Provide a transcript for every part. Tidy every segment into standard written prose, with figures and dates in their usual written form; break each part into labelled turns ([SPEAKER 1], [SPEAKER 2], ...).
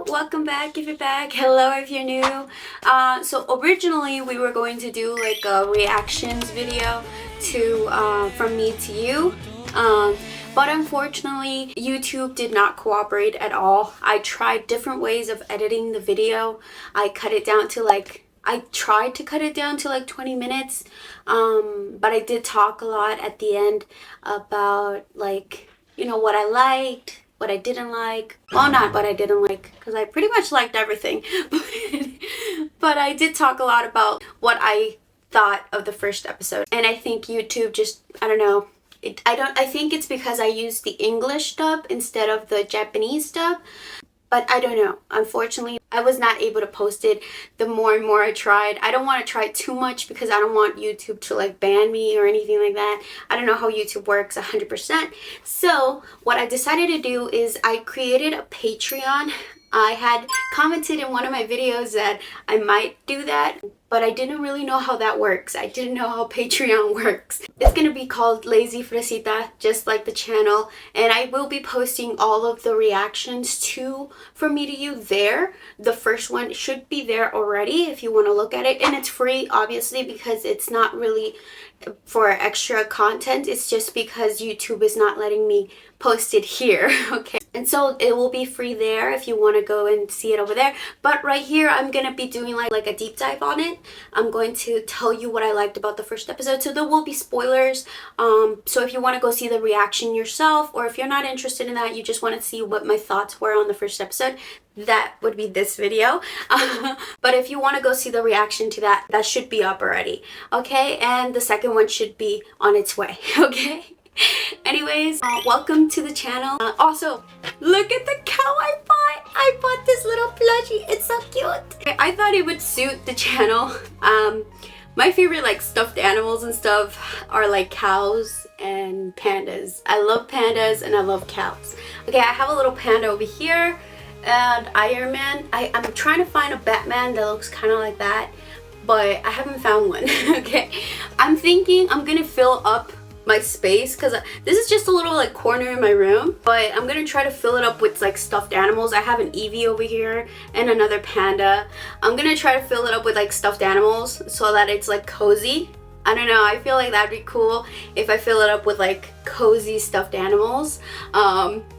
[SPEAKER 1] welcome back if you're back. Hello if you're new. So originally we were going to do like a reactions video to from me to you. But unfortunately YouTube did not cooperate at all. I tried different ways of editing the video. I tried to cut it down to like 20 minutes. But I did talk a lot at the end about like, you know, what I liked, what I didn't like. Well, not what I didn't like, because I pretty much liked everything. But I did talk a lot about what I thought of the first episode. And I think YouTube just, I don't know. I think it's because I used the English dub instead of the Japanese dub. But I don't know. Unfortunately, I was not able to post it. The more and more I tried, I don't want to try too much because I don't want YouTube to like ban me or anything like that. I don't know how YouTube works 100%. So what I decided to do is I created a Patreon. I had commented in one of my videos that I might do that, but I didn't really know how that works. I didn't know how Patreon works. It's gonna be called Lazy Fresita, just like the channel, and I will be posting all of the reactions to From Me to You there. The first one should be there already if you want to look at it, and it's free obviously because it's not really for extra content. It's just because YouTube is not letting me post it here. Okay, and so it will be free there if you want to go and see it over there. But right here I'm gonna be doing like a deep dive on it. I'm going to tell you what I liked about the first episode, so there will be spoilers. So if you want to go see the reaction yourself, or if you're not interested in that, you just want to see what my thoughts were on the first episode, that would be this video. But if you want to go see the reaction to that, that should be up already. Okay, and the second one should be on its way. Okay, anyways, welcome to the channel. Also, look at the cow I bought. I bought this little plushie. It's so cute. I thought it would suit the channel. My favorite like stuffed animals and stuff are like cows and pandas. I love pandas and I love cows. Okay, I have a little panda over here and Iron Man. I'm trying to find a Batman that looks kind of like that, but I haven't found one. Okay, I'm thinking I'm gonna fill up my space because this is just a little like corner in my room, but I'm gonna try to fill it up with like stuffed animals. I have an Eevee over here and another panda. I'm gonna try to fill it up with like stuffed animals so that it's like cozy. I don't know, I feel like that'd be cool if I fill it up with like cozy stuffed animals.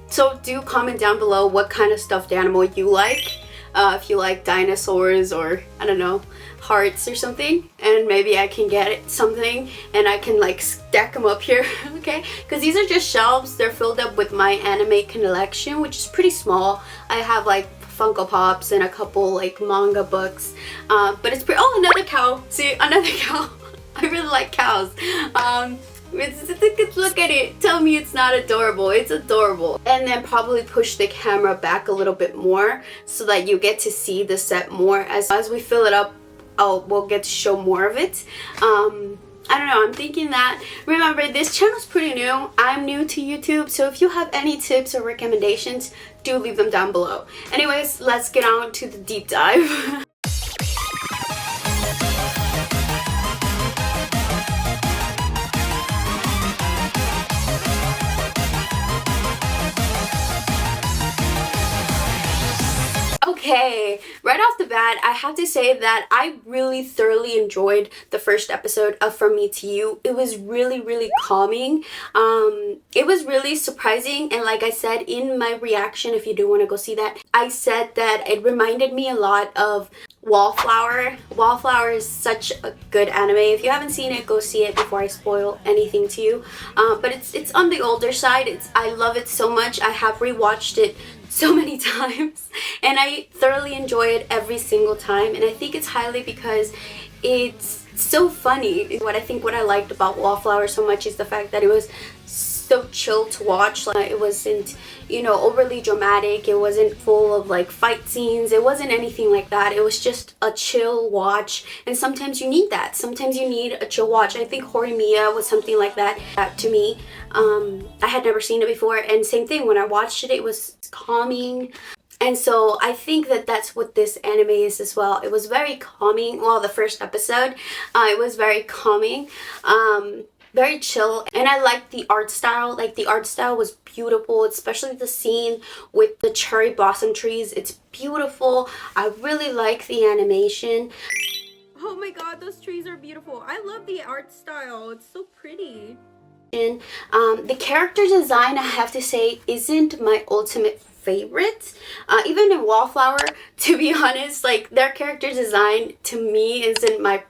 [SPEAKER 1] So do comment down below what kind of stuffed animal you like. If you like dinosaurs or I don't know, hearts or something, and maybe I can get something and I can like stack them up here. Okay, because these are just shelves. They're filled up with my anime collection, which is pretty small. I have like Funko Pops and a couple like manga books, but it's pretty. Oh, another cow. See, another cow. I really like cows. Look at it. Tell me it's not adorable. It's adorable. And then probably push the camera back a little bit more so that you get to see the set more. As we fill it up, we'll get to show more of it. I don't know, I'm thinking that. Remember, this channel's pretty new. I'm new to YouTube, so if you have any tips or recommendations, do leave them down below. Anyways, let's get on to the deep dive. Okay, right off the bat, I have to say that I really thoroughly enjoyed the first episode of From Me to You. It was really, really calming. It was really surprising, and like I said in my reaction, if you do want to go see that, I said that it reminded me a lot of Wallflower. Wallflower is such a good anime. If you haven't seen it, go see it before I spoil anything to you. But it's on the older side. I love it so much. I have rewatched it so many times and I thoroughly enjoy it every single time, and I think it's highly because it's so funny. What I liked about Wallflower so much is the fact that it was so chill to watch. Like, it wasn't, you know, overly dramatic. It wasn't full of like fight scenes. It wasn't anything like that. It was just a chill watch, and sometimes you need that. Sometimes you need a chill watch. I think Horimiya was something like that to me. I had never seen it before, and same thing, when I watched it, it was calming. And so I think that that's what this anime is as well. It was very calming. Well, the first episode, it was very calming. very chill, and I liked the art style. Like the art style was beautiful, especially the scene with the cherry blossom trees. It's beautiful. I really like the animation. Oh my god, those trees are beautiful. I love the art style. It's so pretty. And the character design, I have to say, isn't my ultimate favorite. Even in Wallflower, to be honest, like their character design to me isn't my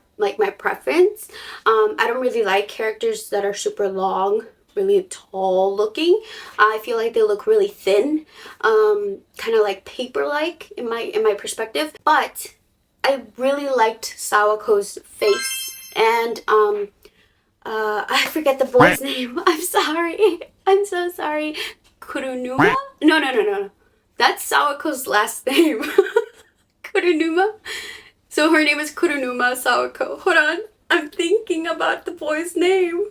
[SPEAKER 1] preference. I don't really like characters that are super long, really tall looking. I feel like they look really thin, kind of like paper-like in my perspective. But I really liked Sawako's face, and I forget the boy's name. I'm sorry. I'm so sorry. Kurunuma? No. That's Sawako's last name. Kurunuma? So her name is Kurunuma Sawako. Hold on. I'm thinking about the boy's name.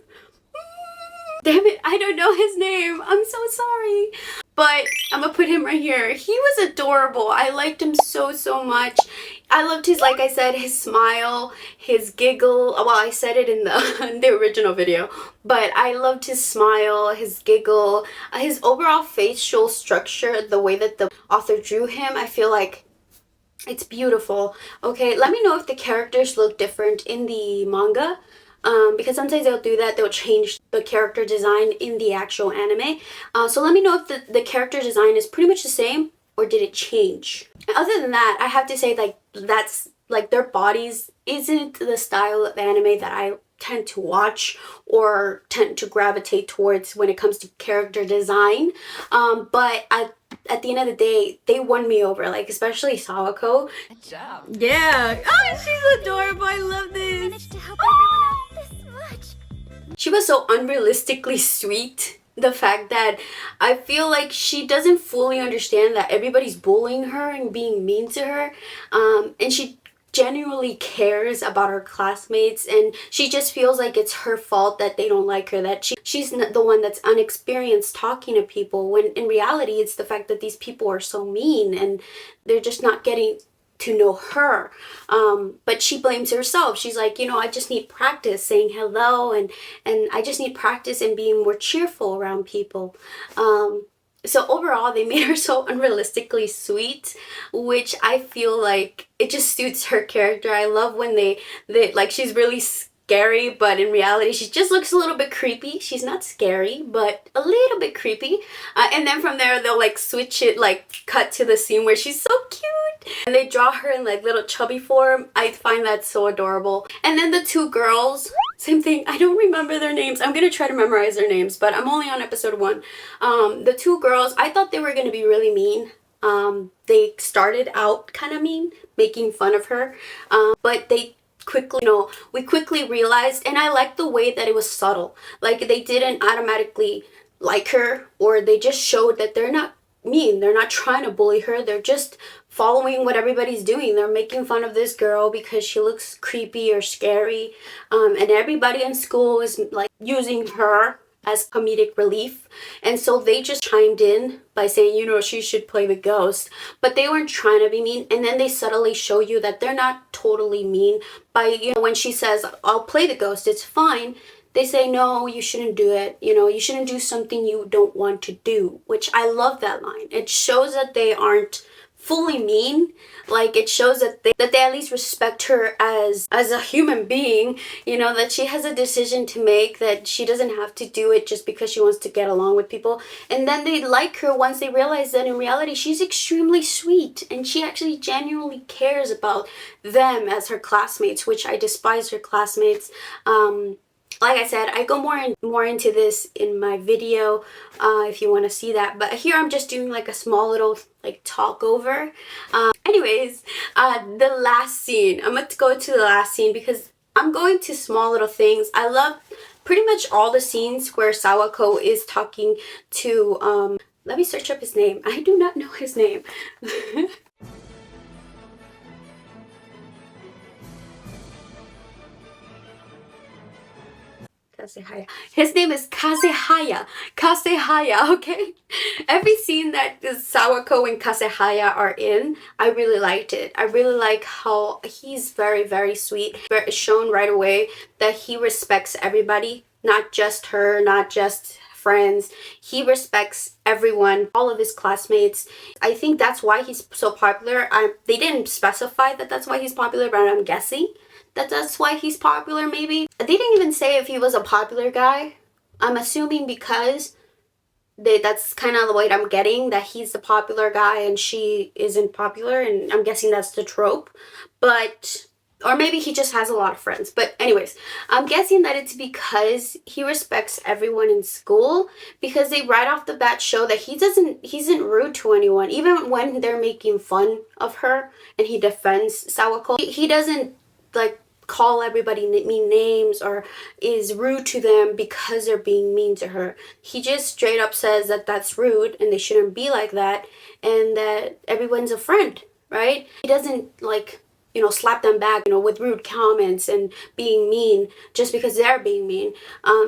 [SPEAKER 1] Damn it, I don't know his name. I'm so sorry. But I'm gonna put him right here. He was adorable. I liked him so much. I loved his, like I said, his smile, his giggle. Well, I said it in the, in the original video. But I loved his smile, his giggle, his overall facial structure, the way that the author drew him. I feel like it's beautiful. Okay, let me know if the characters look different in the manga. Because sometimes they'll do that, they'll change the character design in the actual anime. So let me know if the character design is pretty much the same or did it change. Other than that, I have to say, like, that's like their bodies isn't the style of anime that I tend to watch or tend to gravitate towards when it comes to character design. But at the end of the day, they won me over, like especially Sawako. Good job. Yeah. Oh, she's adorable. I love this. Managed to help everyone out this much. She was so unrealistically sweet. The fact that I feel like she doesn't fully understand that everybody's bullying her and being mean to her. And she genuinely cares about her classmates, and she just feels like it's her fault that they don't like her, that she's the one that's unexperienced talking to people, when in reality it's the fact that these people are so mean and they're just not getting to know her. But she blames herself. She's like, you know, I just need practice saying hello, and I just need practice in being more cheerful around people. So overall, they made her so unrealistically sweet, which I feel like it just suits her character. I love when they like, she's really scary, but in reality, she just looks a little bit creepy. She's not scary, but a little bit creepy. And then from there, they'll like switch it, like cut to the scene where she's so cute. And they draw her in like little chubby form. I find that so adorable. And then the two girls, same thing. I don't remember their names. I'm gonna try to memorize their names, but I'm only on episode 1. The two girls, I thought they were gonna be really mean. They started out kind of mean, making fun of her, but they quickly, you know, we quickly realized, and I liked the way that it was subtle. Like, they didn't automatically like her, or they just showed that they're not mean. They're not trying to bully her. They're just following what everybody's doing. They're making fun of this girl because she looks creepy or scary, and everybody in school is like using her as comedic relief, and so they just chimed in by saying, you know, she should play the ghost, but they weren't trying to be mean. And then they subtly show you that they're not totally mean by, you know, when she says, I'll play the ghost, it's fine, they say, no, you shouldn't do it, you know, you shouldn't do something you don't want to do, which I love that line. It shows that they aren't fully mean. Like, it shows that they at least respect her as a human being, you know, that she has a decision to make, that she doesn't have to do it just because she wants to get along with people. And then they like her once they realize that in reality she's extremely sweet and she actually genuinely cares about them as her classmates, which I despise her classmates. Like I said, I go more into this in my video if you want to see that. But here I'm just doing like a small little like talk over. Anyways, the last scene. I'm going to go to the last scene because I'm going to small little things. I love pretty much all the scenes where Sawako is talking to, let me search up his name. I do not know his name. Kasehaya. His name is Kasehaya. Kasehaya, okay? Every scene that Sawako and Kasehaya are in, I really liked it. I really like how he's very, very sweet. It's shown right away that he respects everybody, not just her, not just friends. He respects everyone, all of his classmates. I think that's why he's so popular. They didn't specify that that's why he's popular, but I'm guessing that that's why he's popular maybe. They didn't even say if he was a popular guy. I'm assuming because that's kind of the way I'm getting, that he's the popular guy and she isn't popular, and I'm guessing that's the trope. But or maybe he just has a lot of friends. But anyways, I'm guessing that it's because he respects everyone in school, because they right off the bat show that he isn't rude to anyone. Even when they're making fun of her and he defends Sawako, he doesn't like call everybody mean names or is rude to them because they're being mean to her. He just straight up says that that's rude and they shouldn't be like that, and that everyone's a friend, right? He doesn't like, you know, slap them back, you know, with rude comments and being mean just because they're being mean.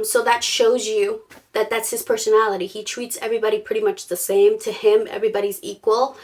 [SPEAKER 1] So that shows you that that's his personality. He treats everybody pretty much the same. To him, everybody's equal.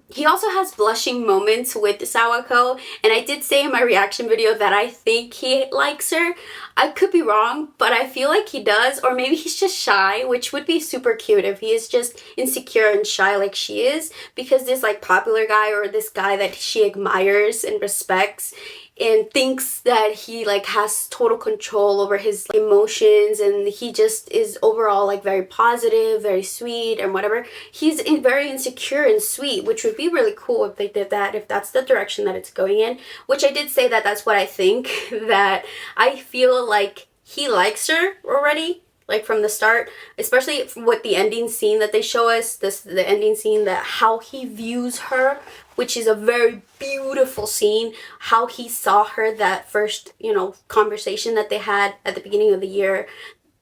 [SPEAKER 1] He also has blushing moments with Sawako, and I did say in my reaction video that I think he likes her. I could be wrong, but I feel like he does, or maybe he's just shy, which would be super cute if he is just insecure and shy like she is, because this like popular guy or this guy that she admires and respects and thinks that he like has total control over his emotions, and he just is overall like very positive, very sweet and whatever. He's very insecure and sweet, which would be really cool if they did that, if that's the direction that it's going in, which I did say that that's what I think. That I feel like he likes her already, like from the start, especially with the ending scene that they show us, the ending scene, that how he views her, which is a very beautiful scene. How he saw her that first, you know, conversation that they had at the beginning of the year,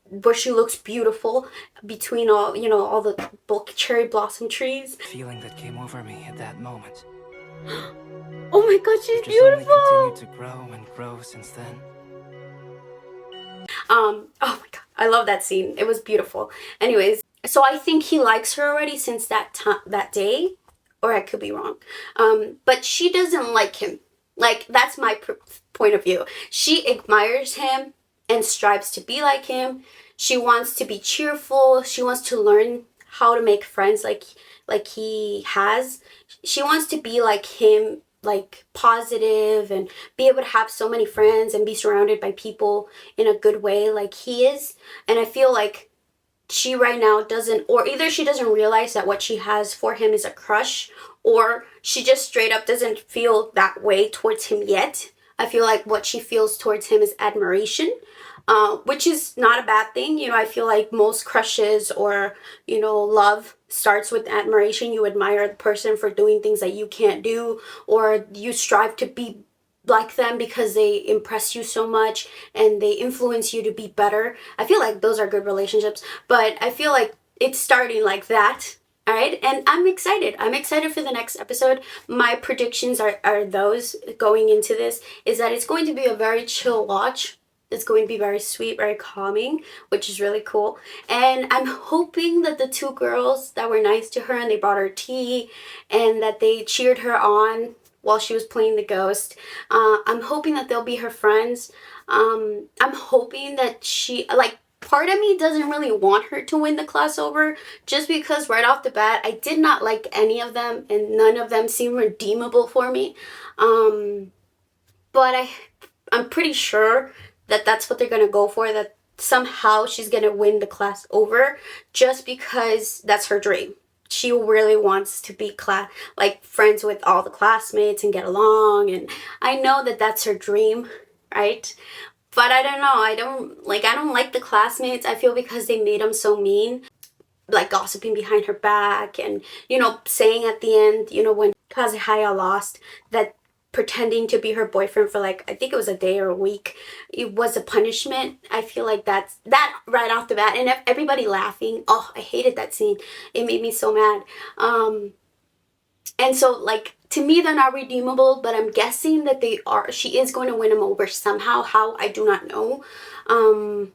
[SPEAKER 1] where she looks beautiful between all, you know, all the cherry blossom trees.
[SPEAKER 2] Feeling that came over me at that moment.
[SPEAKER 1] Oh my god, she's beautiful.
[SPEAKER 2] Only continued to grow and grow since then.
[SPEAKER 1] Oh my god, I love that scene. It was beautiful. Anyways, so I think he likes her already since that day, or I could be wrong. But she doesn't like him. Like, that's my point of view. She admires him and strives to be like him. She wants to be cheerful. She wants to learn how to make friends like he has. She wants to be like him, like positive, and be able to have so many friends and be surrounded by people in a good way like he is. And I feel like she right now doesn't, or either she doesn't realize that what she has for him is a crush, or she just straight up doesn't feel that way towards him yet. I feel like what she feels towards him is admiration, which is not a bad thing. You know, I feel like most crushes or, you know, love starts with admiration. You admire the person for doing things that you can't do, or you strive to be like them because they impress you so much and they influence you to be better. I feel like those are good relationships, but I feel like it's starting like that. All right, and I'm excited. I'm excited for the next episode. My predictions are those going into this, is that it's going to be a very chill watch. It's going to be very sweet, very calming, which is really cool. And I'm hoping that the two girls that were nice to her and they brought her tea and that they cheered her on while she was playing the ghost, I'm hoping that they'll be her friends. I'm hoping that she, like, part of me doesn't really want her to win the class over, just because right off the bat, I did not like any of them and none of them seem redeemable for me. But I'm pretty sure that that's what they're going to go for, that somehow she's going to win the class over just because that's her dream. She really wants to be friends with all the classmates and get along, and I know that that's her dream, right? But I don't know, I don't like the classmates. I feel because they made them so mean, like gossiping behind her back, and, you know, saying at the end, you know, when Kazuhaya lost, that pretending to be her boyfriend for like, I think it was a day or a week, it was a punishment. I feel like that right off the bat, and everybody laughing. Oh, I hated that scene. It made me so mad. And so, like, to me, they're not redeemable, but I'm guessing that they are. She is going to win him over somehow. How, I do not know. They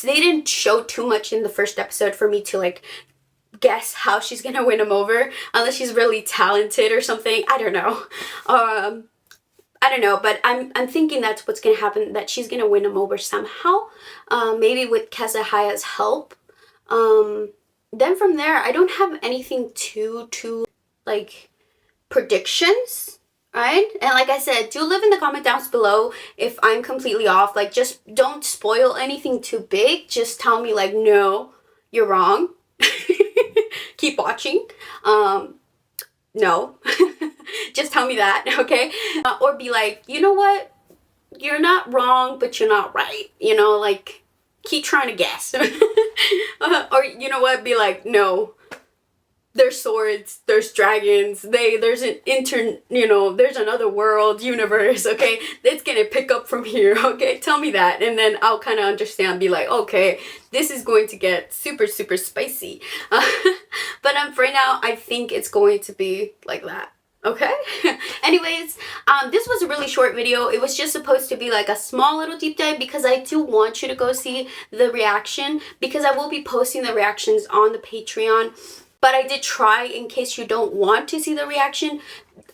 [SPEAKER 1] didn't show too much in the first episode for me to, like, guess how she's gonna win him over, unless she's really talented or something. I don't know. I don't know, but I'm thinking that's what's gonna happen, that she's gonna win him over somehow, maybe with Kazuhaya's help. Then from there, I don't have anything too like predictions, right? And like I said, do leave in the comment downs below if I'm completely off. Like, just don't spoil anything too big. Just tell me like, no, you're wrong. Keep watching. No. Just tell me that, okay? Or be like, you know what? You're not wrong, but you're not right. You know, like, keep trying to guess. Or, you know what? Be like, no. There's swords, there's dragons, there's an there's another world, universe, okay? It's gonna pick up from here, okay? Tell me that, and then I'll kind of understand, be like, okay, this is going to get super spicy. But for now, I think it's going to be like that. Okay. Anyways, this was a really short video. It was just supposed to be like a small little deep dive, because I do want you to go see the reaction, because I will be posting the reactions on the Patreon. But I did try, in case you don't want to see the reaction,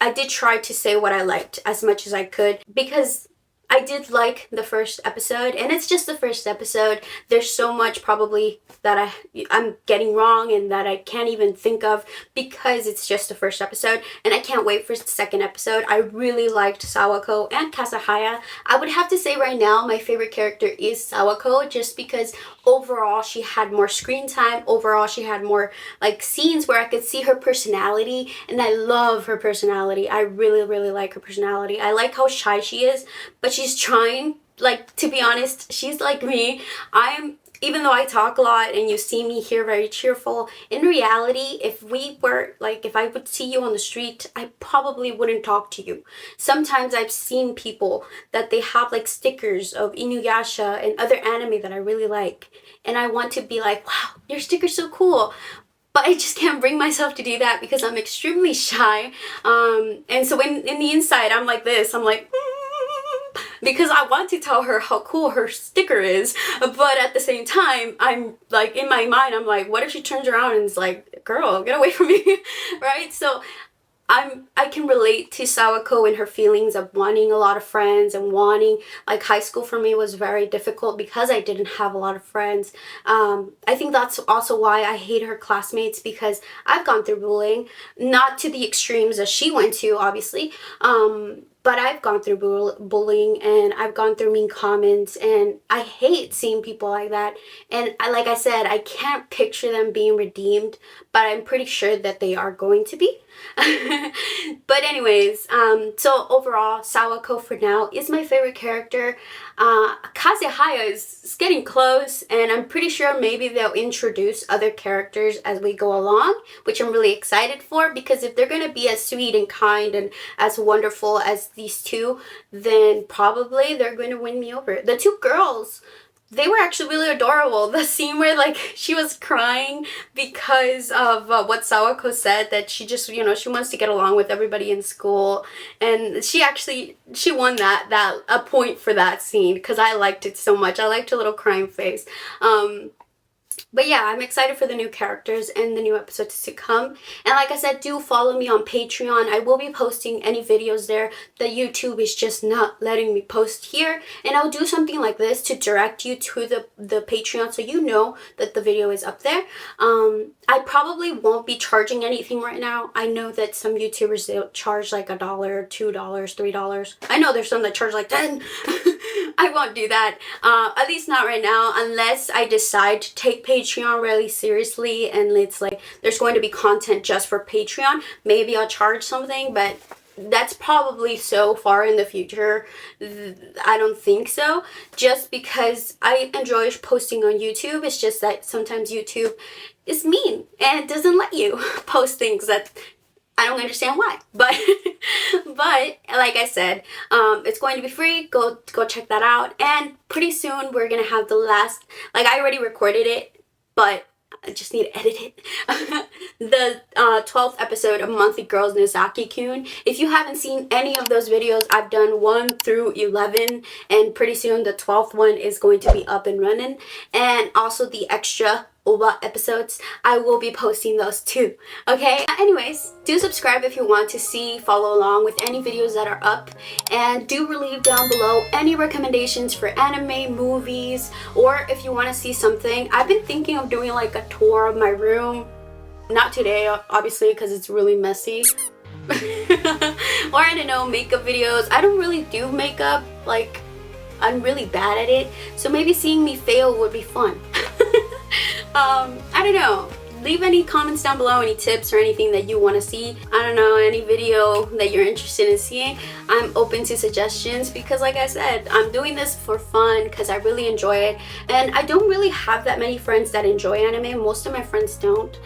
[SPEAKER 1] I did try to say what I liked as much as I could, because I did like the first episode, and it's just the first episode. There's so much probably that I'm getting wrong and that I can't even think of, because it's just the first episode, and I can't wait for the second episode. I really liked Sawako and Kazuhaya. I would have to say right now my favorite character is Sawako, just because overall she had more screen time. Overall she had more like scenes where I could see her personality, and I love her personality. I really like her personality. I like how shy she is, but she's trying. Like, to be honest, she's like me. Even though I talk a lot and you see me here very cheerful, in reality, if I would see you on the street, I probably wouldn't talk to you. Sometimes I've seen people that they have like stickers of Inuyasha and other anime that I really like, and I want to be like, wow, your sticker's so cool. But I just can't bring myself to do that because I'm extremely shy. And so in the inside, I'm like this. I'm like, because I want to tell her how cool her sticker is, but at the same time, I'm like, in my mind, I'm like, what if she turns around and is like, girl, get away from me, right? So I can relate to Sawako and her feelings of wanting a lot of friends, and wanting, like, high school for me was very difficult because I didn't have a lot of friends. I think that's also why I hate her classmates, because I've gone through bullying, not to the extremes that she went to, obviously, but I've gone through bullying, and I've gone through mean comments, and I hate seeing people like that. And like I said, I can't picture them being redeemed, but I'm pretty sure that they are going to be. But anyways, so overall, Sawako for now is my favorite character. Kazuhaya is getting close, and I'm pretty sure maybe they'll introduce other characters as we go along, which I'm really excited for, because if they're going to be as sweet and kind and as wonderful as these two, then probably they're going to win me over. The two girls, they were actually really adorable. The scene where, like, she was crying because of what Sawako said, that she just, she wants to get along with everybody in school, and she won a point for that scene, because I liked it so much. I liked her little crying face. But yeah, I'm excited for the new characters and the new episodes to come. And like I said, do follow me on Patreon. I will be posting any videos there that YouTube is just not letting me post here. And I'll do something like this to direct you to the Patreon, so you know that the video is up there. I probably won't be charging anything right now. I know that some YouTubers, they'll charge like $1, $2, $3. I know there's some that charge like 10. I won't do that. At least not right now, unless I decide to take Patreon really seriously, and it's like there's going to be content just for Patreon. Maybe I'll charge something, but that's probably so far in the future. I don't think so, just because I enjoy posting on YouTube. It's just that sometimes YouTube is mean and it doesn't let you post things that I don't understand why. But like I said, it's going to be free. Go check that out. And pretty soon we're gonna have the last, like, I already recorded it, but I just need to edit it. The 12th episode of Monthly Girls Nozaki-kun. If you haven't seen any of those videos, I've done 1 through 11, and pretty soon the 12th one is going to be up and running. And also the extra OVA episodes, I will be posting those too. Okay? Anyways, do subscribe if you want to follow along with any videos that are up, and do leave down below any recommendations for anime, movies, or if you want to see something. I've been thinking of doing like a tour of my room. Not today, obviously, because it's really messy. Or I don't know, makeup videos. I don't really do makeup, like I'm really bad at it, so maybe seeing me fail would be fun. I don't know, leave any comments down below, any tips or anything that you want to see. I don't know, any video that you're interested in seeing. I'm open to suggestions, because like I said, I'm doing this for fun because I really enjoy it, and I don't really have that many friends that enjoy anime. Most of my friends don't,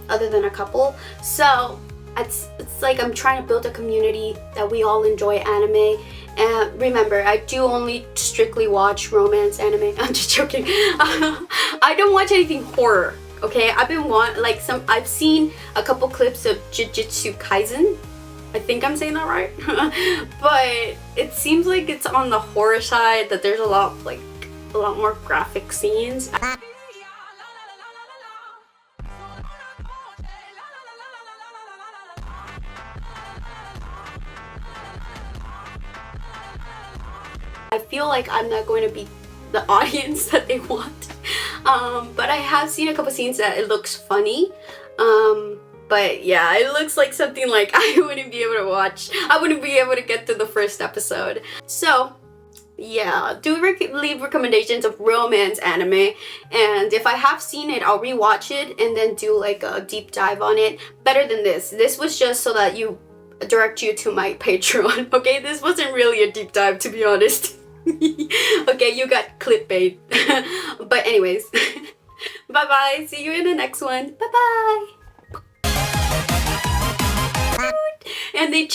[SPEAKER 1] other than a couple. So it's like I'm trying to build a community that we all enjoy anime. And remember, I do only strictly watch romance anime. I'm just joking. I don't watch anything horror. Okay, I've seen a couple clips of Jujutsu Kaisen. I think I'm saying that right. But it seems like it's on the horror side, that there's a lot more graphic scenes. I feel like I'm not going to be the audience that they want. But I have seen a couple scenes that it looks funny. But yeah, it looks like something like I wouldn't be able to watch. I wouldn't be able to get to the first episode. So yeah, do leave recommendations of romance anime, and if I have seen it, I'll rewatch it and then do like a deep dive on it. Better than this. This was just so that you direct you to my Patreon. Okay, this wasn't really a deep dive, to be honest. Okay, you got clickbait. But anyways, bye bye, see you in the next one. Bye bye. And they